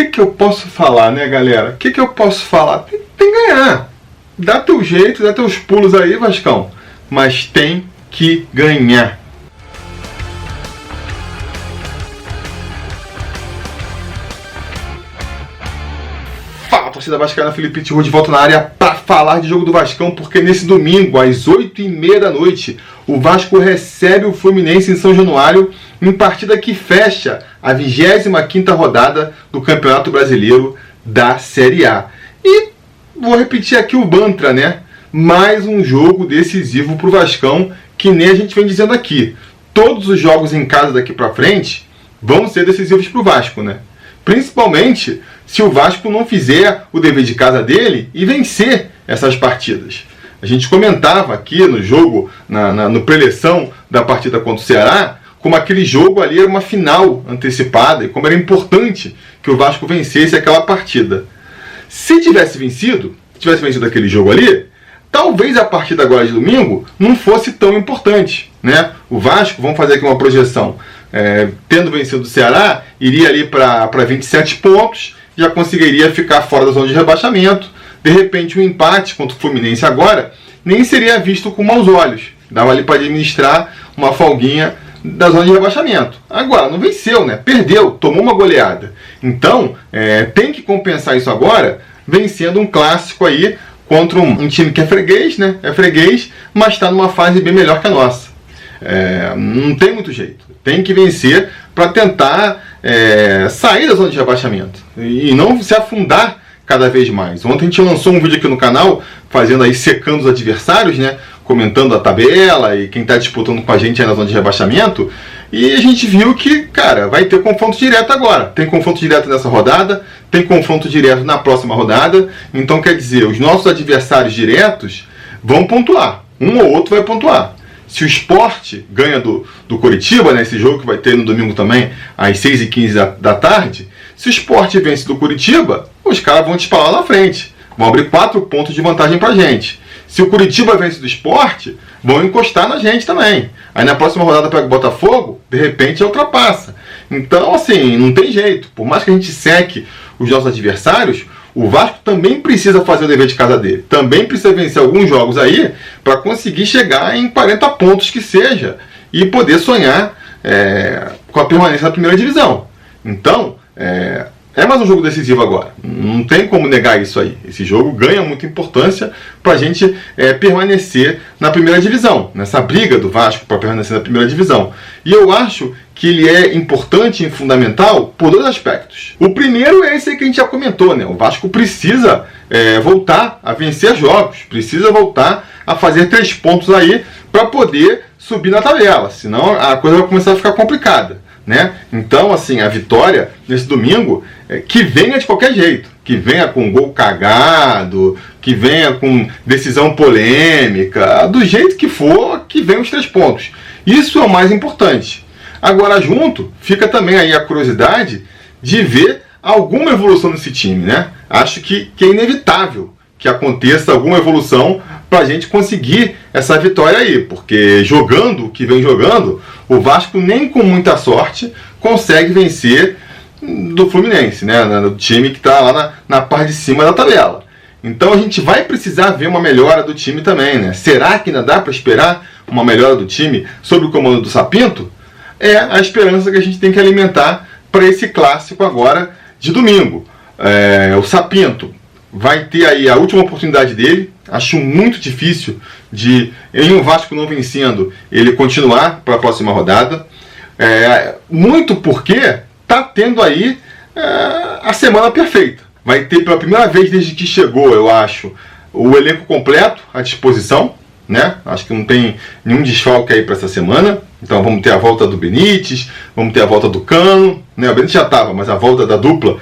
que eu posso falar, né, galera? O que eu posso falar? Tem que ganhar. Dá teu jeito, dá teus pulos aí, Vascão. Mas tem que ganhar. Fala, torcida vascaína, Felipe Tiru de volta na área para falar de jogo do Vascão, porque nesse domingo, às 8h30 da noite, o Vasco recebe o Fluminense em São Januário, em partida que fecha a 25ª rodada do Campeonato Brasileiro da Série A. E vou repetir aqui o mantra, né? Mais um jogo decisivo para o Vascão, que nem a gente vem dizendo aqui. Todos os jogos em casa daqui para frente vão ser decisivos para o Vasco, né? Principalmente se o Vasco não fizer o dever de casa dele e vencer essas partidas. A gente comentava aqui no jogo, no pré-eleição da partida contra o Ceará, como aquele jogo ali era uma final antecipada e como era importante que o Vasco vencesse aquela partida. Se tivesse vencido aquele jogo ali, talvez a partida agora de domingo não fosse tão importante, né? O Vasco, vamos fazer aqui uma projeção, tendo vencido o Ceará, iria ali para 27 pontos, já conseguiria ficar fora da zona de rebaixamento. De repente, um empate contra o Fluminense agora nem seria visto com maus olhos. Dava ali para administrar uma folguinha da zona de rebaixamento. Agora, não venceu, né? Perdeu, tomou uma goleada. Então, tem que compensar isso agora, vencendo um clássico aí contra um time que é freguês, né? É freguês, mas está numa fase bem melhor que a nossa. Não tem muito jeito. Tem que vencer para tentar sair da zona de rebaixamento e não se afundar cada vez mais. Ontem a gente lançou um vídeo aqui no canal, fazendo aí, secando os adversários, né? Comentando a tabela e quem está disputando com a gente aí na zona de rebaixamento. E a gente viu que, cara, vai ter confronto direto agora. Tem confronto direto nessa rodada, tem confronto direto na próxima rodada. Então, quer dizer, os nossos adversários diretos vão pontuar. Um ou outro vai pontuar. Se o Sport ganha do Coritiba, né, esse jogo que vai ter no domingo também, às 6h15 da tarde, se o Sport vence do Coritiba, os caras vão disparar lá na frente. Vão abrir 4 pontos de vantagem pra gente. Se o Coritiba vence do Sport, vão encostar na gente também. Aí na próxima rodada pega o Botafogo, de repente ultrapassa. Então, assim, não tem jeito. Por mais que a gente seque os nossos adversários, o Vasco também precisa fazer o dever de casa dele. Também precisa vencer alguns jogos aí para conseguir chegar em 40 pontos que seja e poder sonhar com a permanência na primeira divisão. Então, é mais um jogo decisivo agora. Não tem como negar isso aí. Esse jogo ganha muita importância para a gente permanecer na primeira divisão, nessa briga do Vasco para permanecer na primeira divisão. E eu acho que ele é importante e fundamental por 2 aspectos. O primeiro é esse aí que a gente já comentou, né? O Vasco precisa voltar a vencer jogos, precisa voltar a fazer 3 pontos aí para poder subir na tabela, senão a coisa vai começar a ficar complicada, né? Então, assim, a vitória nesse domingo, que venha de qualquer jeito, que venha com gol cagado, que venha com decisão polêmica, do jeito que for, que venha os 3 pontos. Isso é o mais importante. Agora, junto, fica também aí a curiosidade de ver alguma evolução nesse time, né? Acho que é inevitável que aconteça alguma evolução para a gente conseguir essa vitória aí, porque jogando o que vem jogando, o Vasco nem com muita sorte consegue vencer do Fluminense, né? Do time que está lá na parte de cima da tabela. Então a gente vai precisar ver uma melhora do time também, né? Será que ainda dá para esperar uma melhora do time sob o comando do Sapinto? É a esperança que a gente tem que alimentar para esse clássico agora de domingo. O Sapinto vai ter aí a última oportunidade dele. Acho muito difícil em um Vasco não vencendo, ele continuar para a próxima rodada. Muito porque está tendo aí a semana perfeita. Vai ter pela primeira vez desde que chegou, eu acho, o elenco completo à disposição, né? Acho que não tem nenhum desfalque aí para essa semana. Então vamos ter a volta do Benítez, vamos ter a volta do Cano, né? O Benítez já estava, mas a volta da dupla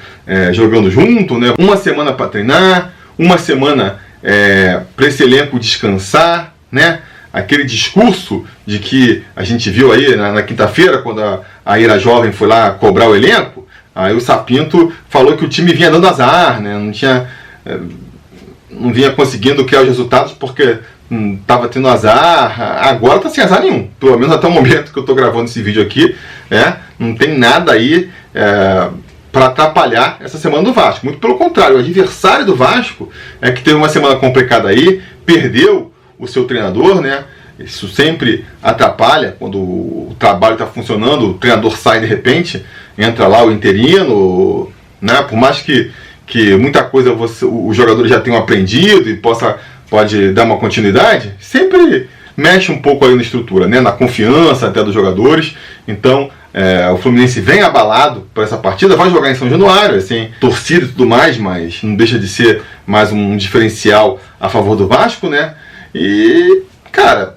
jogando junto, né? Uma semana para treinar, uma semana para esse elenco descansar, né? Aquele discurso de que a gente viu aí na quinta-feira, quando a Ira Jovem foi lá cobrar o elenco, aí o Sapinto falou que o time vinha dando azar, né? Não vinha conseguindo criar os resultados porque estava tendo azar. Agora está sem azar nenhum, pelo menos até o momento que eu estou gravando esse vídeo aqui, não tem nada aí para atrapalhar essa semana do Vasco. Muito pelo contrário, o adversário do Vasco é que teve uma semana complicada aí, perdeu o seu treinador, né? Isso sempre atrapalha quando o trabalho está funcionando, o treinador sai de repente, entra lá o interino, né? Por mais que muita coisa os jogadores já tenham aprendido e pode dar uma continuidade, sempre mexe um pouco aí na estrutura, né? Na confiança até dos jogadores. Então o Fluminense vem abalado para essa partida, vai jogar em São Januário, assim, torcida e tudo mais, mas não deixa de ser mais um diferencial a favor do Vasco, né? E, cara,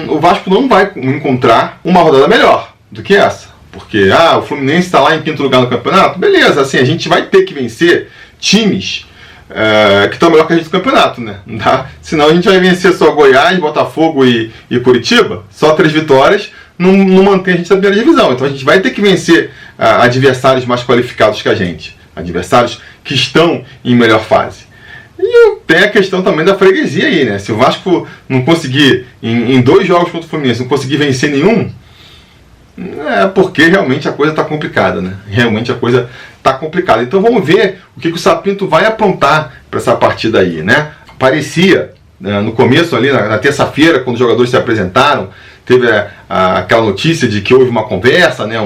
o Vasco não vai encontrar uma rodada melhor do que essa. Porque, o Fluminense está lá em quinto lugar no campeonato. Beleza, assim, a gente vai ter que vencer times que estão melhor que a gente no campeonato, né? Não dá? Senão a gente vai vencer só Goiás, Botafogo e Curitiba. Só 3 vitórias, não mantém a gente na primeira divisão. Então a gente vai ter que vencer adversários mais qualificados que a gente. Adversários que estão em melhor fase. E tem a questão também da freguesia aí, né? Se o Vasco não conseguir, em 2 jogos contra o Fluminense, não conseguir vencer nenhum, é porque realmente a coisa está complicada, né? Realmente a coisa está complicada. Então vamos ver o que o Sapinto vai aprontar para essa partida aí, né? Parecia, no começo ali, na terça-feira, quando os jogadores se apresentaram, teve aquela notícia de que houve uma conversa, né?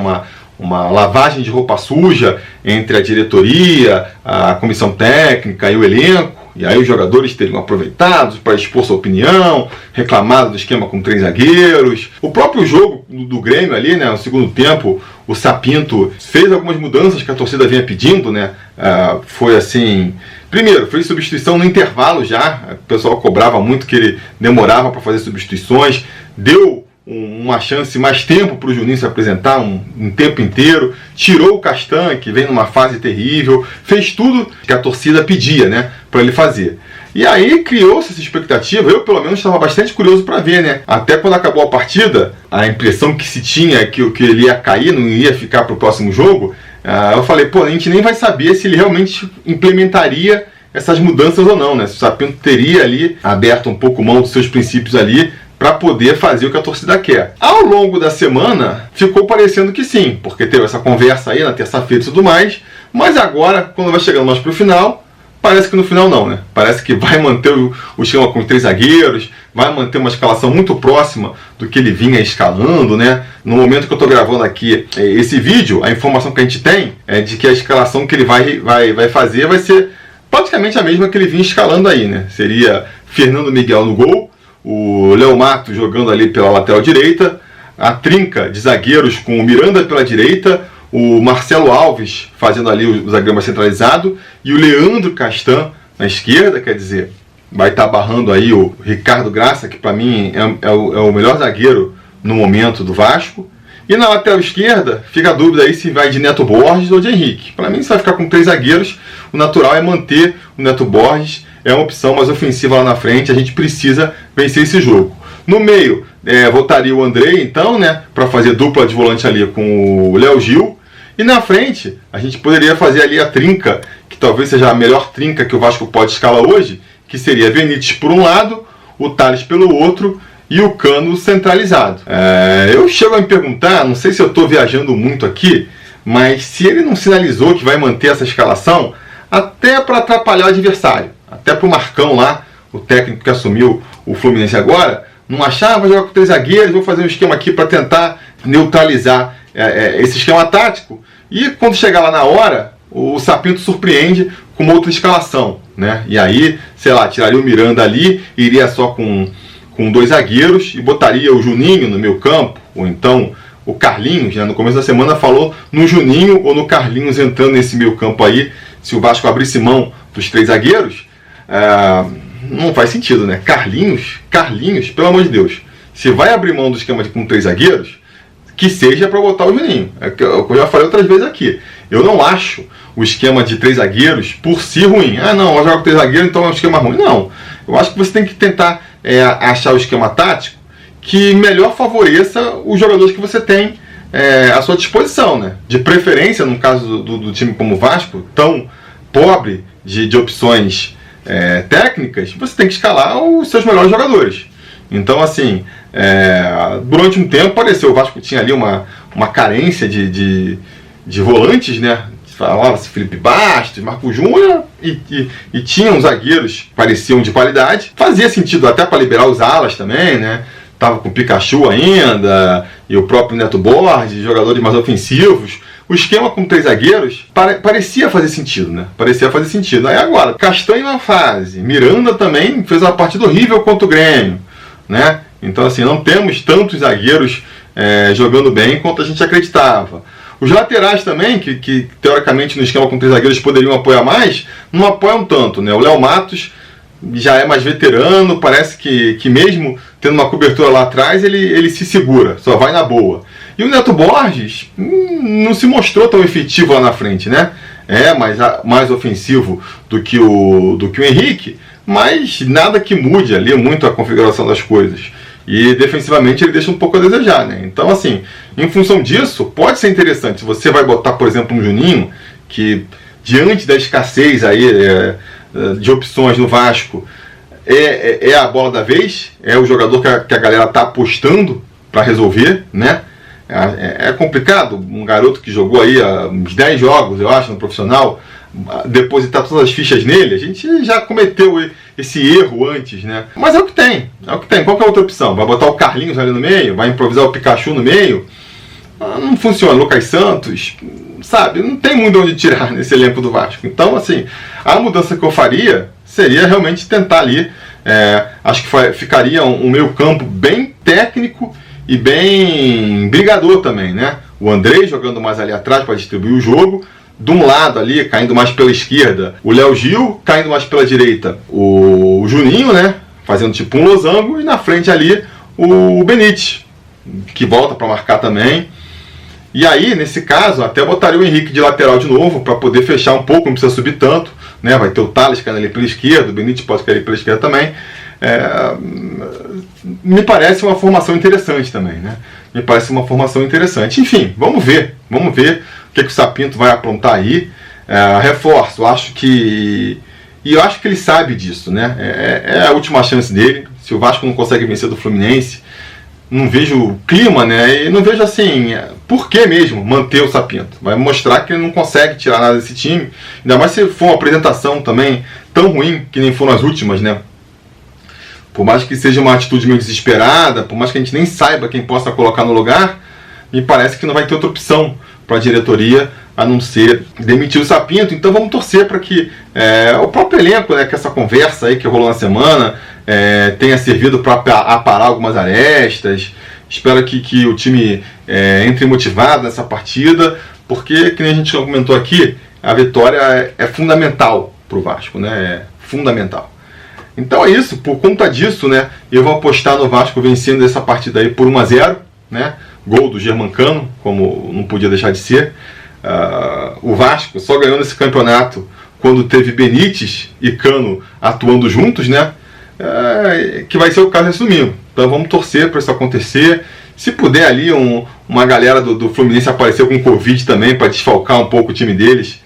Uma lavagem de roupa suja entre a diretoria, a comissão técnica e o elenco. E aí os jogadores teriam aproveitado para expor sua opinião, reclamado do esquema com 3 zagueiros. O próprio jogo do Grêmio ali, né, no segundo tempo, o Sapinto fez algumas mudanças que a torcida vinha pedindo, né? Foi assim... Primeiro, fez substituição no intervalo já. O pessoal cobrava muito que ele demorava para fazer substituições. Deu uma chance, mais tempo para o Juninho se apresentar, um tempo inteiro. Tirou o Castan, que vem numa fase terrível. Fez tudo que a torcida pedia, né, para ele fazer. E aí criou-se essa expectativa. Eu, pelo menos, estava bastante curioso para ver, né? Até quando acabou a partida, a impressão que se tinha é que ele ia cair, não ia ficar para o próximo jogo. Eu falei, a gente nem vai saber se ele realmente implementaria essas mudanças ou não, né? Se o Sapinto teria ali aberto um pouco mão dos seus princípios ali para poder fazer o que a torcida quer. Ao longo da semana, ficou parecendo que sim, porque teve essa conversa aí na terça-feira e tudo mais, mas agora, quando vai chegando mais para o final, parece que no final não, né? Parece que vai manter o esquema com 3 zagueiros, vai manter uma escalação muito próxima do que ele vinha escalando, né? No momento que eu estou gravando aqui esse vídeo, a informação que a gente tem é de que a escalação que ele vai fazer vai ser praticamente a mesma que ele vinha escalando aí, né? Seria Fernando Miguel no gol, o Léo Matos jogando ali pela lateral direita, a trinca de zagueiros com o Miranda pela direita, o Marcelo Alves fazendo ali o zagueiro mais centralizado e o Leandro Castan na esquerda, quer dizer, vai estar barrando aí o Ricardo Graça, que para mim é o melhor zagueiro no momento do Vasco. E na lateral esquerda, fica a dúvida aí se vai de Neto Borges ou de Henrique. Para mim, se vai ficar com 3 zagueiros, o natural é manter o Neto Borges, é uma opção mais ofensiva lá na frente, a gente precisa vencer esse jogo. No meio, voltaria o Andrei, então, né, para fazer dupla de volante ali com o Léo Gil. E na frente, a gente poderia fazer ali a trinca, que talvez seja a melhor trinca que o Vasco pode escalar hoje, que seria Benítez por um lado, o Thales pelo outro e o Cano centralizado. Eu chego a me perguntar, não sei se eu estou viajando muito aqui, mas se ele não sinalizou que vai manter essa escalação, até para atrapalhar o adversário, até para o Marcão lá, o técnico que assumiu o Fluminense agora, não achar, vou jogar com 3 zagueiros, vou fazer um esquema aqui para tentar neutralizar esse esquema tático, e quando chegar lá na hora, o Sapinto surpreende com uma outra escalação, né? E aí, sei lá, tiraria o Miranda ali, iria só com 2 zagueiros e botaria o Juninho no meio campo, ou então o Carlinhos, né? No começo da semana falou no Juninho ou no Carlinhos entrando nesse meio campo aí, se o Vasco abrisse mão dos 3 zagueiros, não faz sentido, né? Carlinhos, pelo amor de Deus, se vai abrir mão do esquema com 3 zagueiros, que seja para botar o Juninho. É o que eu já falei outras vezes aqui. Eu não acho o esquema de 3 zagueiros por si ruim. Não, eu jogo com 3 zagueiros, então é um esquema ruim. Não. Eu acho que você tem que tentar achar o esquema tático que melhor favoreça os jogadores que você tem à sua disposição, né? De preferência, no caso do time como o Vasco, tão pobre de opções técnicas, você tem que escalar os seus melhores jogadores. Então, assim, durante um tempo pareceu o Vasco tinha ali uma carência de volantes, né? falava-se Felipe Bastos, Marco Júnior, e tinham zagueiros que pareciam de qualidade. Fazia sentido até para liberar os alas também, né? Tava com o Pikachu ainda, e o próprio Neto Borges, jogadores mais ofensivos. O esquema com 3 zagueiros parecia fazer sentido, né? Parecia fazer sentido. Aí agora, Castanho na fase, Miranda também fez uma partida horrível contra o Grêmio, né? Então assim, não temos tantos zagueiros jogando bem quanto a gente acreditava. Os laterais também, que teoricamente no esquema com 3 zagueiros poderiam apoiar mais, não apoiam tanto, né? O Léo Matos já é mais veterano, parece que mesmo tendo uma cobertura lá atrás, ele se segura, só vai na boa. E o Neto Borges não se mostrou tão efetivo lá na frente, né? Mais ofensivo do que o Henrique, mas nada que mude ali muito a configuração das coisas. E defensivamente ele deixa um pouco a desejar, né? Então, assim, em função disso, pode ser interessante. Se você vai botar, por exemplo, um Juninho, que diante da escassez aí de opções no Vasco, é a bola da vez, é o jogador que a galera tá apostando para resolver, né? É complicado um garoto que jogou aí uns 10 jogos, eu acho, no profissional, depositar todas as fichas nele. A gente já cometeu esse erro antes, né? Mas é o que tem, Qual que é a outra opção? Vai botar o Carlinhos ali no meio? Vai improvisar o Pikachu no meio? Não funciona. Lucas Santos, sabe? Não tem muito onde tirar nesse elenco do Vasco. Então, assim, a mudança que eu faria seria realmente tentar ali. Acho que ficaria um meio campo bem técnico e bem brigador também, né? O Andrei jogando mais ali atrás para distribuir o jogo. De um lado ali, caindo mais pela esquerda, o Léo Gil, caindo mais pela direita, o Juninho, né? Fazendo tipo um losango, e na frente ali o Benítez, que volta para marcar também. E aí, nesse caso, até botaria o Henrique de lateral de novo, para poder fechar um pouco, não precisa subir tanto, né? Vai ter o Thales caindo ali pela esquerda, o Benítez pode cair pela esquerda também. Me parece uma formação interessante também, né? Me parece uma formação interessante. Enfim, vamos ver o que o Sapinto vai aprontar aí. Reforço, acho que ele sabe disso, né? É a última chance dele. Se o Vasco não consegue vencer do Fluminense, não vejo o clima, né? E não vejo assim, por que mesmo manter o Sapinto? Vai mostrar que ele não consegue tirar nada desse time. Ainda mais se for uma apresentação também tão ruim que nem foram as últimas, né? Por mais que seja uma atitude meio desesperada, por mais que a gente nem saiba quem possa colocar no lugar, me parece que não vai ter outra opção para a diretoria a não ser demitir o Sapinto. Então vamos torcer para que o próprio elenco, né, que essa conversa aí que rolou na semana tenha servido para aparar algumas arestas. Espero que o time entre motivado nessa partida, porque, que nem a gente comentou aqui, a vitória é fundamental para o Vasco, né? É fundamental. Então é isso, por conta disso, né, eu vou apostar no Vasco vencendo essa partida aí por 1-0, né? Gol do Germancano, como não podia deixar de ser. O Vasco só ganhou nesse campeonato quando teve Benítez e Cano atuando juntos, né? Que vai ser o caso nesse domingo. Então vamos torcer para isso acontecer. Se puder ali uma galera do Fluminense aparecer com Covid também, para desfalcar um pouco o time deles,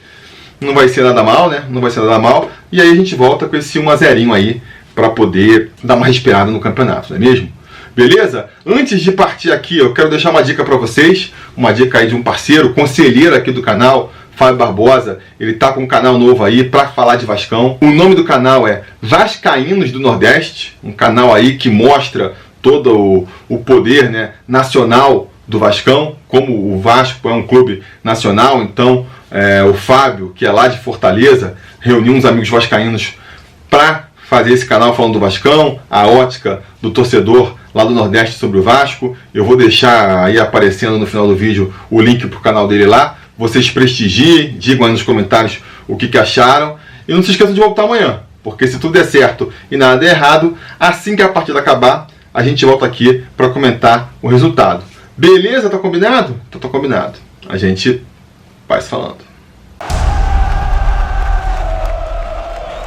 não vai ser nada mal, né? Não vai ser nada mal. E aí a gente volta com esse 1-0 aí, para poder dar uma respirada no campeonato, não é mesmo? Beleza? Antes de partir aqui, eu quero deixar uma dica para vocês, uma dica aí de um parceiro, conselheiro aqui do canal, Fábio Barbosa. Ele tá com um canal novo aí para falar de Vascão. O nome do canal é Vascaínos do Nordeste, um canal aí que mostra todo o poder, né, nacional do Vascão, como o Vasco é um clube nacional. Então o Fábio, que é lá de Fortaleza, reuniu uns amigos vascaínos para fazer esse canal falando do Vascão, a ótica do torcedor lá do Nordeste sobre o Vasco. Eu vou deixar aí aparecendo no final do vídeo o link para o canal dele lá. Vocês prestigiem, digam aí nos comentários o que acharam. E não se esqueçam de voltar amanhã, porque se tudo der certo e nada der errado, assim que a partida acabar, a gente volta aqui para comentar o resultado. Beleza? Tá combinado? Então tá combinado. A gente vai se falando.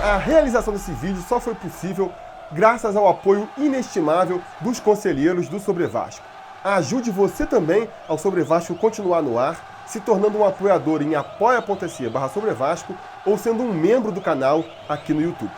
A realização desse vídeo só foi possível graças ao apoio inestimável dos conselheiros do Sobre Vasco. Ajude você também ao Sobre Vasco continuar no ar, se tornando um apoiador em apoia.se/Sobre Vasco ou sendo um membro do canal aqui no YouTube.